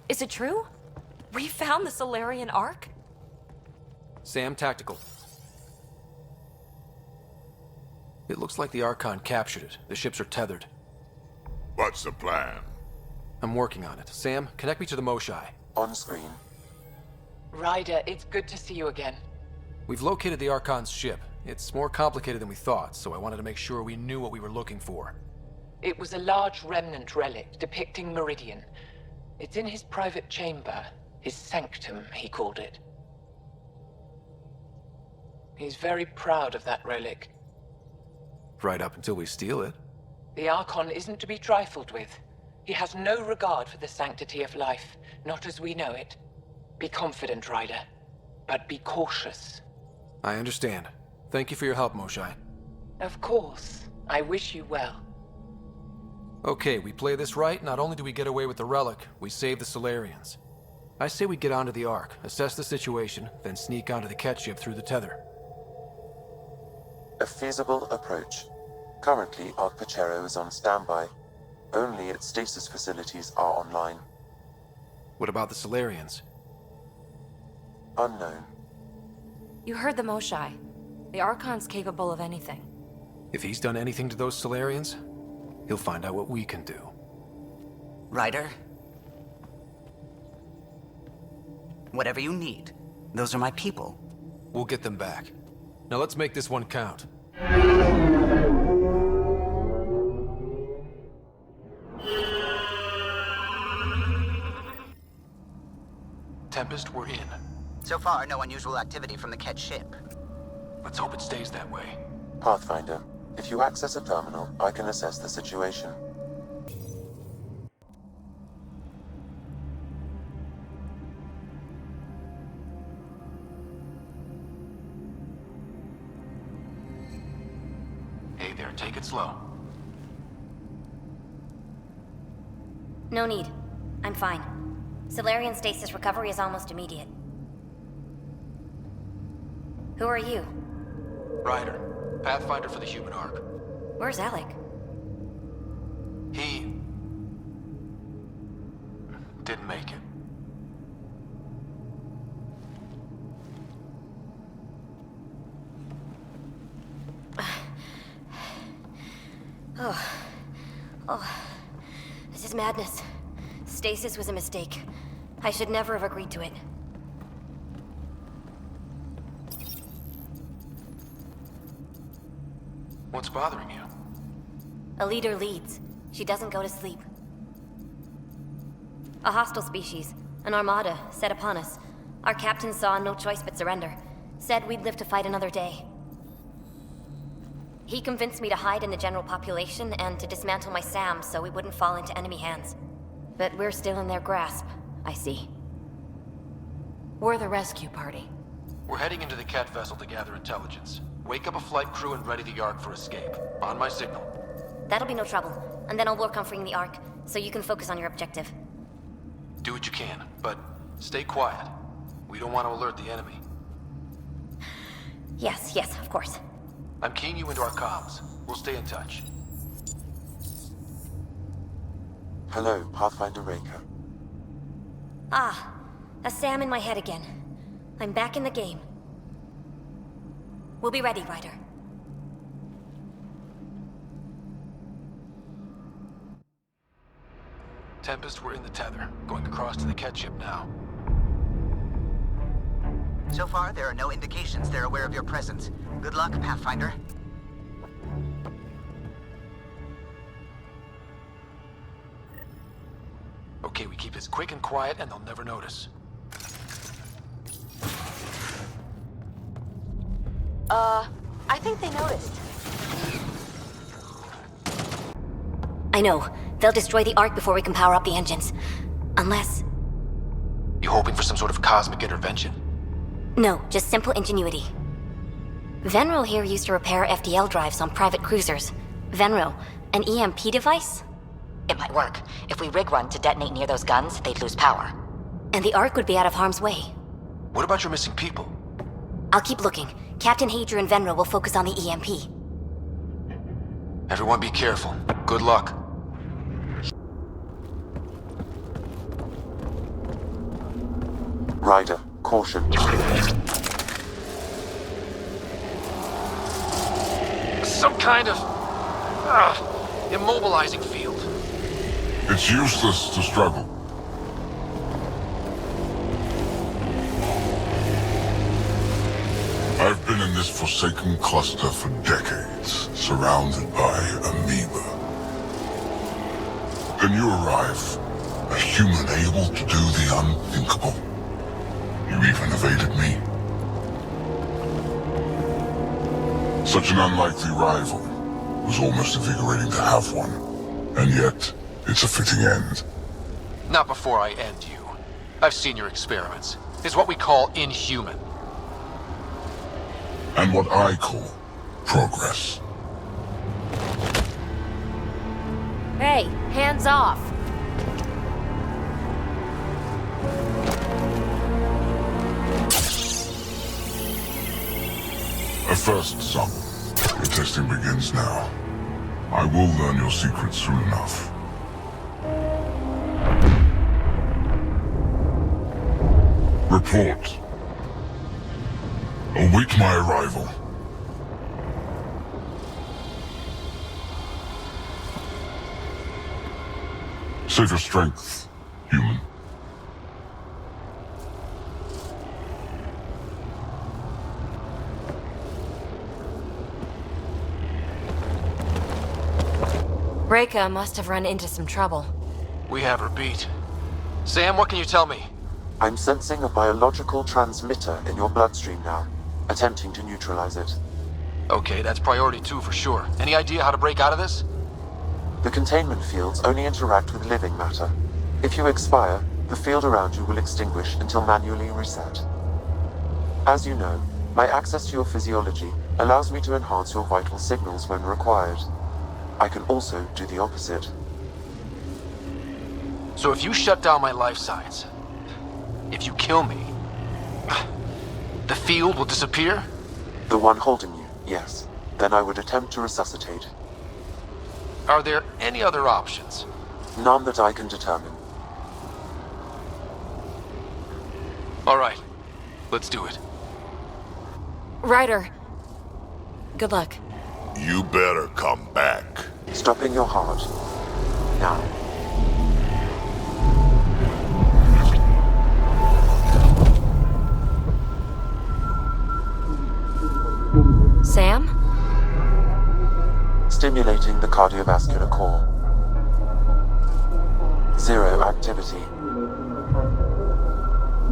Is it true? We found the Salarian Ark? Sam, tactical. It looks like the Archon captured it. The ships are tethered. What's the plan? I'm working on it. Sam, connect me to the Moshai. On screen. Ryder, it's good to see you again. We've located the Archon's ship. It's more complicated than we thought, so I wanted to make sure we knew what we were looking for. It was a large remnant relic depicting Meridian. It's in his private chamber. His sanctum, he called it. He's very proud of that relic. Right up until we steal it. The Archon isn't to be trifled with. He has no regard for the sanctity of life, not as we know it. Be confident, Ryder, but be cautious. I understand. Thank you for your help, Moshai. Of course. I wish you well. Okay, we play this right, not only do we get away with the relic, we save the Salarians. I say we get onto the Ark, assess the situation, then sneak onto the Ket ship through the tether. A feasible approach. Currently, Ark Pachero is on standby. Only its stasis facilities are online. What about the Salarians? Unknown. You heard the Moshai. The Archon's capable of anything. If he's done anything to those Salarians, he'll find out what we can do. Ryder? Whatever you need. Those are my people. We'll get them back. Now let's make this one count. Tempest, we're in. So far, no unusual activity from the Ket ship. Let's hope it stays that way. Pathfinder, if you access a terminal, I can assess the situation. Hey there, take it slow. No need. I'm fine. Salarian stasis recovery is almost immediate. Who are you? Ryder, Pathfinder for the human Ark. Where's Alec? He didn't make it. This is madness. Stasis was a mistake. I should never have agreed to it. What's bothering you? A leader leads. She doesn't go to sleep. A hostile species, an armada, set upon us. Our captain saw no choice but surrender. Said we'd live to fight another day. He convinced me to hide in the general population and to dismantle my SAM so we wouldn't fall into enemy hands. But we're still in their grasp, I see. We're the rescue party. We're heading into the Ket vessel to gather intelligence. Wake up a flight crew and ready the Ark for escape. On my signal. That'll be no trouble, and then I'll work on freeing the Ark, so you can focus on your objective. Do what you can, but stay quiet. We don't want to alert the enemy. Yes, of course. I'm keying you into our comms. We'll stay in touch. Hello, Pathfinder Raker. Ah, a SAM in my head again. I'm back in the game. We'll be ready, Ryder. Tempest, we're in the tether. Going across to the Ket ship now. So far, there are no indications they're aware of your presence. Good luck, Pathfinder. Okay, we keep this quick and quiet and they'll never notice. I think they noticed. I know. They'll destroy the Ark before we can power up the engines. Unless... You hoping for some sort of cosmic intervention? No, just simple ingenuity. Venro here used to repair FDL drives on private cruisers. Venro, an EMP device? It might work. If we rig one to detonate near those guns, they'd lose power. And the Ark would be out of harm's way. What about your missing people? I'll keep looking. Captain Hadrian and Venro will focus on the EMP. Everyone be careful. Good luck. Ryder, caution. Some kind of immobilizing field. It's useless to struggle. I've been in this forsaken cluster for decades, surrounded by amoeba. Then you arrive, a human able to do the unthinkable. You even evaded me. Such an unlikely rival. It was almost invigorating to have one. And yet, it's a fitting end. Not before I end you. I've seen your experiments. It's what we call inhuman. And what I call progress. Hey, hands off. A first, son. Your testing begins now. I will learn your secrets soon enough. Report. Await my arrival. Save your strength, human. Reka must have run into some trouble. We have her beat. Sam, what can you tell me? I'm sensing a biological transmitter in your bloodstream now, attempting to neutralize it. Okay, that's priority 2 for sure. Any idea how to break out of this? The containment fields only interact with living matter. If you expire, the field around you will extinguish until manually reset. As you know, my access to your physiology allows me to enhance your vital signals when required. I can also do the opposite. So if you shut down my life signs, if you kill me, the field will disappear? The one holding you, yes. Then I would attempt to resuscitate. Are there any other options? None that I can determine. All right, let's do it. Ryder, good luck. You better come back. Stopping your heart. Now. Sam? Stimulating the cardiovascular core. Zero activity.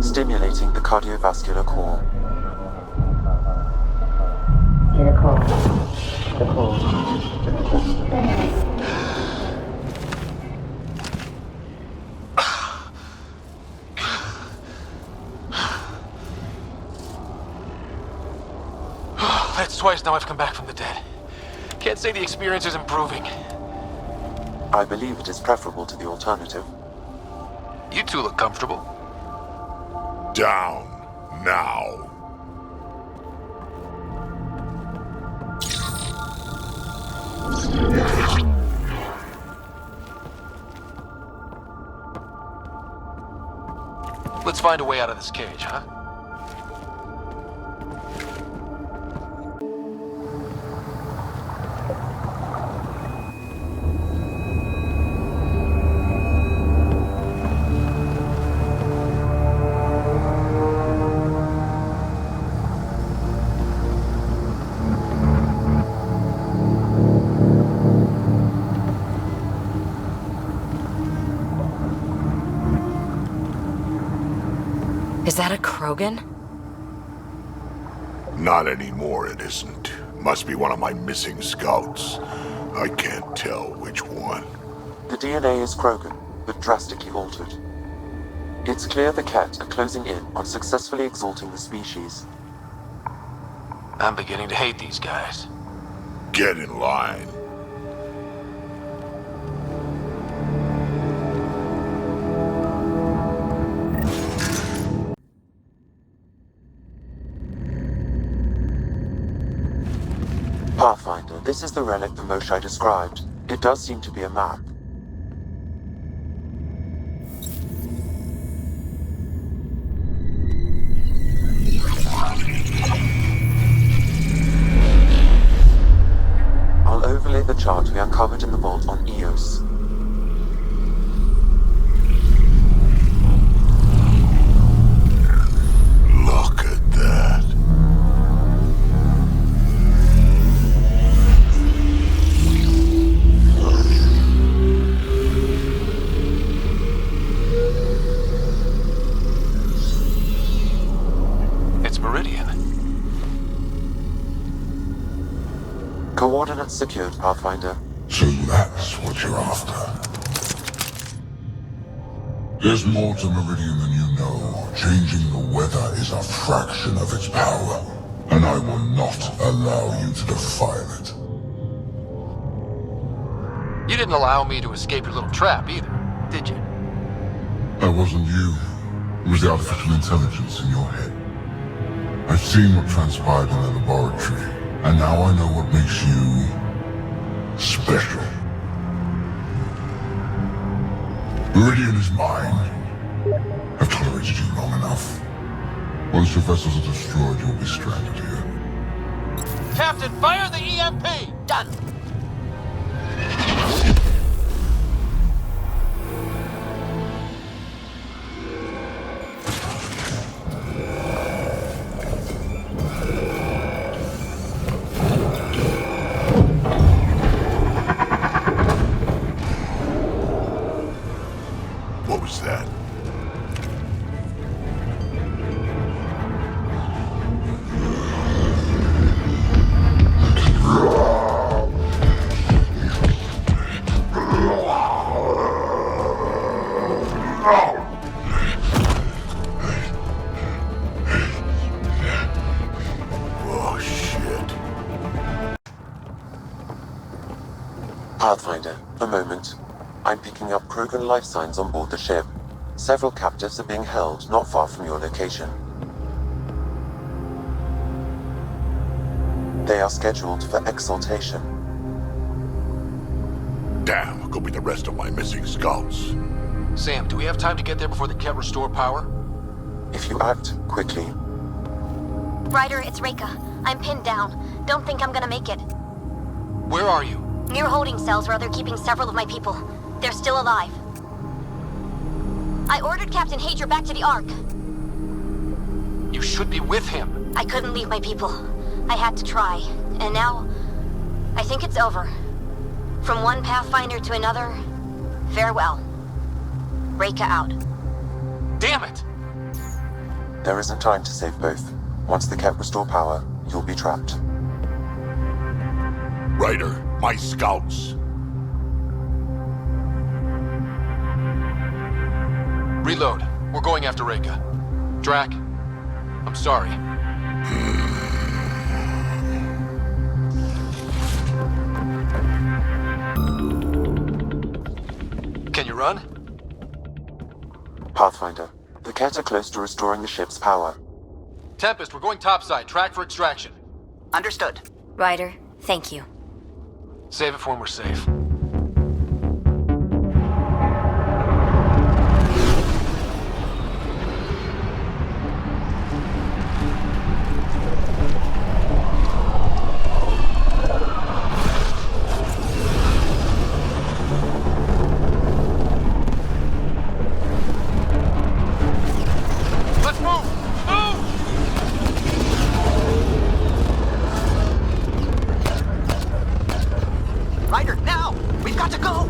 Stimulating the cardiovascular core. That's twice now I've come back from the dead. Can't say the experience is improving. I believe it is preferable to the alternative. You two look comfortable. Down, now. Let's find a way out of this cage, huh? Is that a Krogan? Not anymore, it isn't. Must be one of my missing scouts. I can't tell which one. The DNA is Krogan, but drastically altered. It's clear the Ket are closing in on successfully exalting the species. I'm beginning to hate these guys. Get in line. Pathfinder, this is the relic the Moshae described. It does seem to be a map. Coordinates secured, Pathfinder. So that's what you're after. There's more to Meridian than you know. Changing the weather is a fraction of its power, and I will not allow you to defile it. You didn't allow me to escape your little trap either, did you? That wasn't you. It was the artificial intelligence in your head. I've seen what transpired in the laboratory, and now I know what makes you special. Meridian is mine. I've tolerated you long enough. Once your vessels are destroyed, you'll be stranded here. Captain, fire the EMP! Done. What was that? Oh, shit. Pathfinder, a moment. I'm picking up Krogan life signs on board the ship. Several captives are being held not far from your location. They are scheduled for exaltation. Damn, go be the rest of my missing scouts. Sam, do we have time to get there before the Ket restore power? If you act quickly, Ryder, it's Reika. I'm pinned down. Don't think I'm gonna make it. Where are you? Near holding cells where they're keeping several of my people. They're still alive. I ordered Captain Hager back to the Ark. You should be with him. I couldn't leave my people. I had to try. And now, I think it's over. From one Pathfinder to another, farewell. Reika out. Damn it! there isn't time to save both. Once the Ket restore power, you'll be trapped. Ryder, my scouts. Reload. We're going after Reika. Drac, I'm sorry. Can you run? Pathfinder, the Ket are close to restoring the ship's power. Tempest, we're going topside. Track for extraction. Understood. Ryder, thank you. Save it for when we're safe. Let's move! Move! Ryder, now! We've got to go!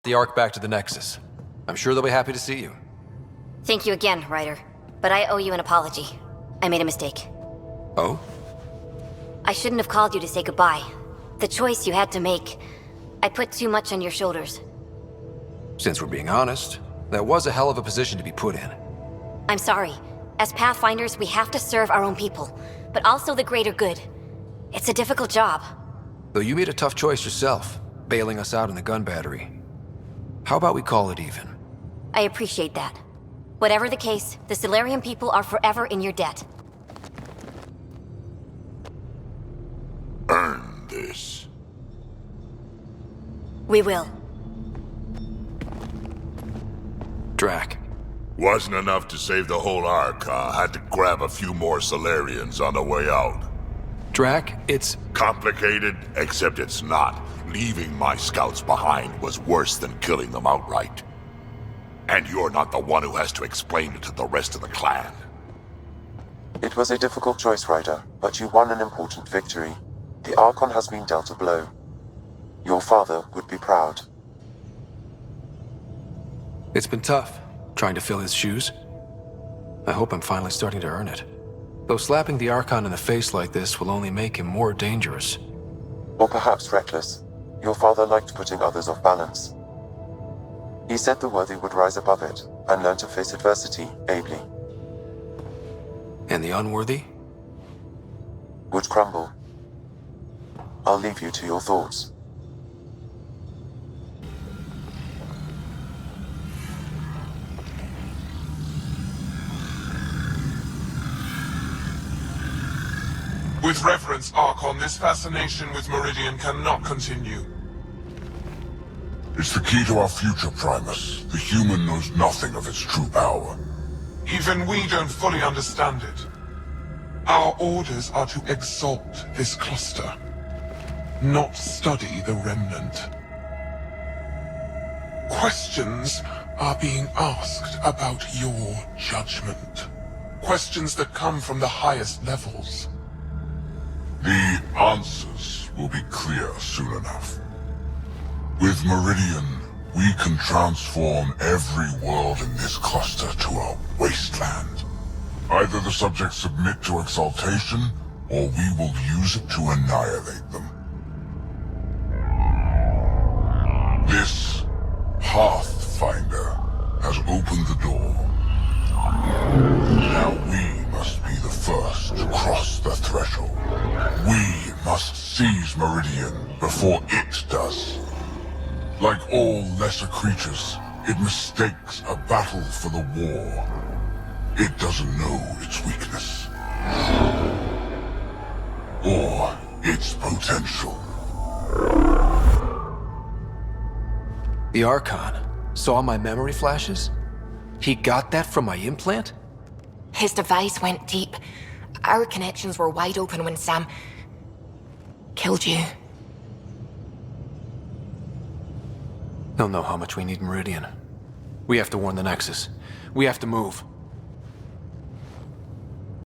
The Ark back to the Nexus. I'm sure they'll be happy to see you. Thank you again, Ryder. But I owe you an apology. I made a mistake. Oh? I shouldn't have called you to say goodbye. The choice you had to make. I put too much on your shoulders. Since we're being honest, that was a hell of a position to be put in. I'm sorry. As Pathfinders, we have to serve our own people, but also the greater good. It's a difficult job. Though you made a tough choice yourself, bailing us out in the gun battery. How about we call it even? I appreciate that. Whatever the case, the Salarian people are forever in your debt. Earn this. We will. Drac. Wasn't enough to save the whole Ark, huh? Had to grab a few more Salarians on the way out. Drac, it's... Complicated, except it's not. Leaving my scouts behind was worse than killing them outright. And you're not the one who has to explain it to the rest of the clan. It was a difficult choice, Ryder, but you won an important victory. The Archon has been dealt a blow. Your father would be proud. It's been tough, trying to fill his shoes. I hope I'm finally starting to earn it. Though slapping the Archon in the face like this will only make him more dangerous. Or perhaps reckless. Your father liked putting others off balance. He said the worthy would rise above it, and learn to face adversity ably. And the unworthy? Would crumble. I'll leave you to your thoughts. With reverence, Archon, this fascination with Meridian cannot continue. It's the key to our future, Primus. The human knows nothing of its true power. Even we don't fully understand it. Our orders are to exalt this cluster, not study the remnant. Questions are being asked about your judgment. Questions that come from the highest levels. The answers will be clear soon enough. With Meridian, we can transform every world in this cluster to a wasteland. Either the subjects submit to exaltation, or we will use it to annihilate them. This Pathfinder has opened the door. Now we must be the first to cross the threshold. We must seize Meridian before it does. Like all lesser creatures, it mistakes a battle for the war. It doesn't know its weakness. Or its potential. The Archon saw my memory flashes? He got that from my implant? His device went deep. Our connections were wide open when Sam killed you. He'll know how much we need Meridian. We have to warn the Nexus. We have to move.